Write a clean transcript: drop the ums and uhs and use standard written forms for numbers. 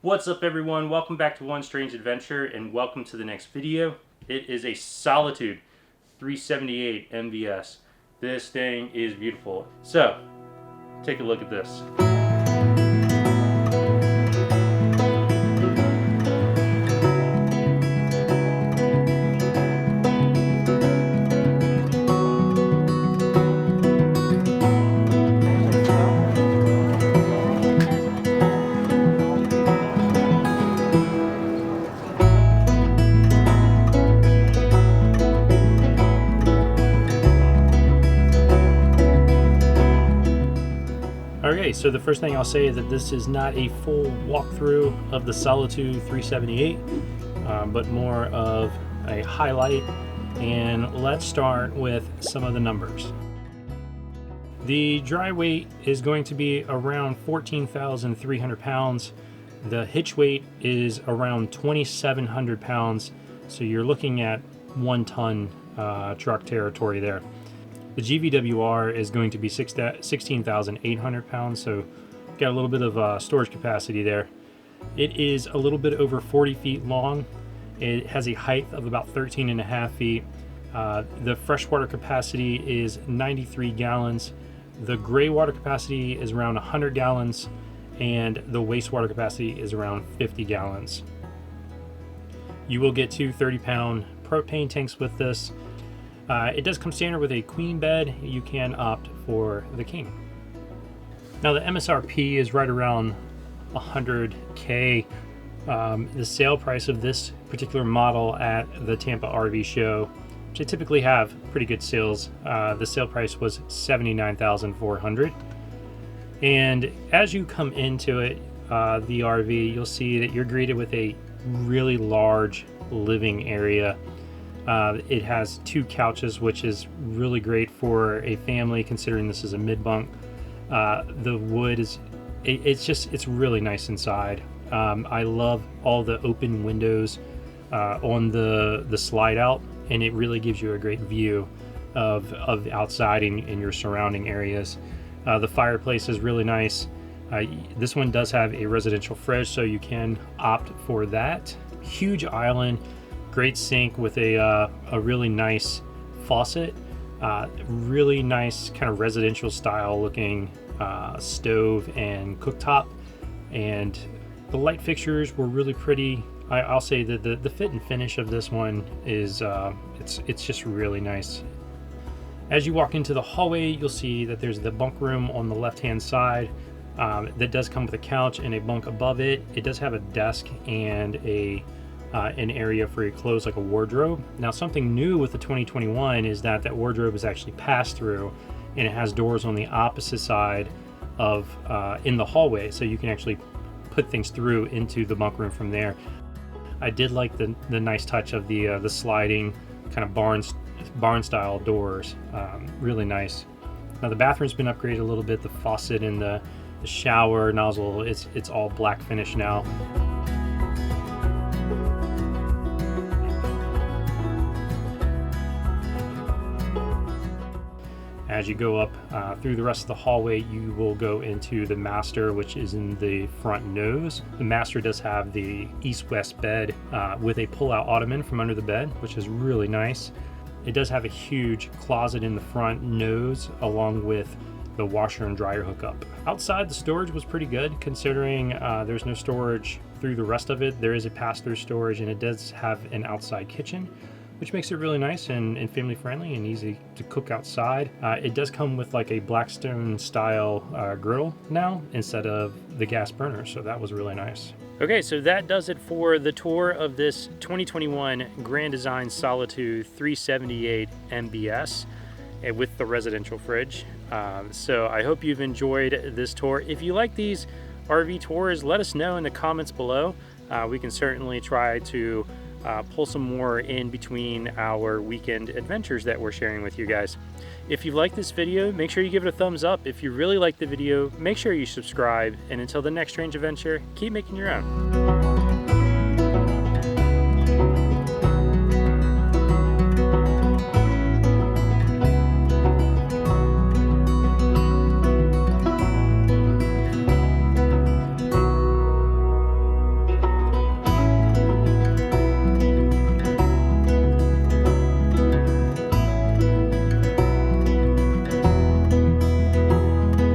What's up everyone, welcome back to One Strange Adventure and welcome to the next video. It is a Solitude 378 MBS. This thing is beautiful. So, take a look at this. Okay, so the first thing I'll say is that this is not a full walkthrough of the Solitude 378, but more of a highlight. And let's start with some of the numbers. The dry weight is going to be around 14,300 pounds. The hitch weight is around 2,700 pounds. So you're looking at 1 ton truck territory there. The GVWR is going to be 16,800 pounds, so got a little bit of storage capacity there. It is a little bit over 40 feet long. It has a height of about 13.5 feet. The freshwater capacity is 93 gallons. The gray water capacity is around 100 gallons, and the wastewater capacity is around 50 gallons. You will get 2 30-pound propane tanks with this. It does come standard with a queen bed. You can opt for the king. Now the MSRP is right around 100K. The sale price of this particular model at the Tampa RV show, which they typically have pretty good sales, the sale price was $79,400. And as you come into it, the RV, you'll see that you're greeted with a really large living area. It has 2 couches, which is really great for a family considering this is a mid-bunk. The wood is, it's really nice inside. I love all the open windows on the slide out, and it really gives you a great view of the outside and your surrounding areas. The fireplace is really nice. This one does have a residential fridge, so you can opt for that. Huge island. Great sink with a really nice faucet, really nice kind of residential style looking stove and cooktop, and the light fixtures were really pretty. I'll say that the fit and finish of this one is it's just really nice. As you walk into the hallway, you'll see that there's the bunk room on the left hand side. That does come with a couch and a bunk above it. It does have a desk and an area for your clothes, like a wardrobe. Now, something new with the 2021 is that wardrobe is actually pass-through, and it has doors on the opposite side of in the hallway, so you can actually put things through into the bunk room from there. I did like the nice touch of the sliding kind of barn style doors. Really nice. Now the bathroom's been upgraded a little bit. The faucet and the shower nozzle, it's all black finish now. As you go up through the rest of the hallway, you will go into the master, which is in the front nose. The master does have the east-west bed with a pull-out ottoman from under the bed, which is really nice. It does have a huge closet in the front nose, along with the washer and dryer hookup. Outside, the storage was pretty good, considering there's no storage through the rest of it. There is a pass-through storage, and it does have an outside kitchen, which makes it really nice and family friendly and easy to cook outside. It does come with like a Blackstone style grill now instead of the gas burner, so that was really nice. Okay, so that does it for the tour of this 2021 Grand Design Solitude 378 MBS with the residential fridge. So I hope you've enjoyed this tour. If you like these RV tours, let us know in the comments below. We can certainly try to pull some more in between our weekend adventures that we're sharing with you guys. If you like this video, make sure you give it a thumbs up. If you really like the video, make sure you subscribe. And until the next strange adventure, keep making your own.